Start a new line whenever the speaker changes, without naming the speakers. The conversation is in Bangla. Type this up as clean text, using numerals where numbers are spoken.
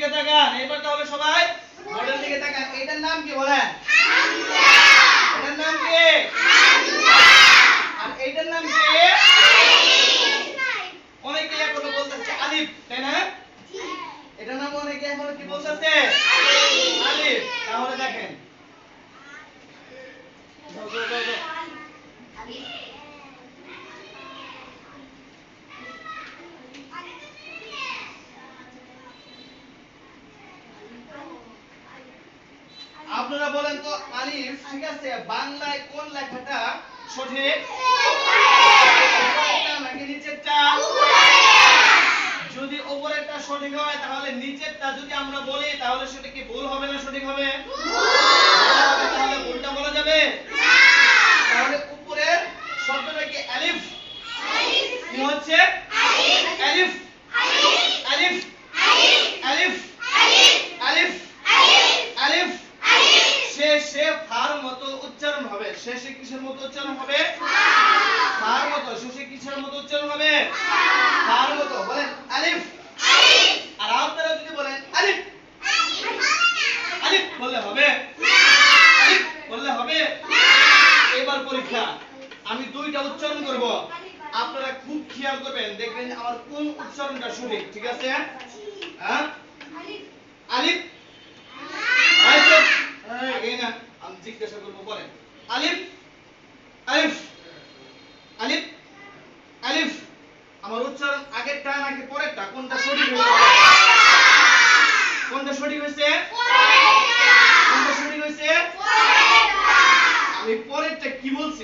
দিকে তাকান এবার তাহলে সবাই বোর্ডের দিকে তাকান এটার নাম কি বলেন এটার নাম কি আর এটার নাম কি অনেকে এখনো বলতেছে আলিফ তাই না এটার নাম অনেকে এখনো কি বলতেছে আলিফ তাহলে দেখেন আপনারা বলেন তো আলিফ ঠিক আছে বাংলায় কোন লেখাটা সঠিক উপরেরটা নাকি নিচেরটা যদি উপরেরটা সঠিক হয় তাহলে নিচেরটা যদি আমরা বলি তাহলে সেটা কি ভুল হবে না সঠিক হবে তাহলে ভুলটা বলা যাবে না তাহলে উপরের শব্দটা কি আলিফ কি হচ্ছে আলিফ আলিফ আলিফ আলিফ আলিফ শেষে ফার মতো উচ্চারণ হবে শেষে কিসের মতো উচ্চারণ হবে ফার মতো শেষে কিসের মতো উচ্চারণ হবে ফার মতো বলেন আলিফ আর আপনারা যদি বলেন আলিফ আলিফ বললে হবে আলিফ বললে হবে এবার পরীক্ষা আমি দুইটা উচ্চারণ করব আপনারা খুব খেয়াল করবেন দেখবেন আমার কোন উচ্চারণটা সঠিক ঠিক আছে হ্যাঁ আলিফ আগে না আমি জিজ্ঞাসা করব পরে আলিফ আলিফ আলিফ আলিফ আমার উচ্চারণ আগেরটা নাকি পরেরটা কোনটা সঠিক হয়েছে কোনটা সঠিক হয়েছে পরেরটা কোনটা সঠিক হয়েছে পরেরটা আমি পরেরটা কি বলছি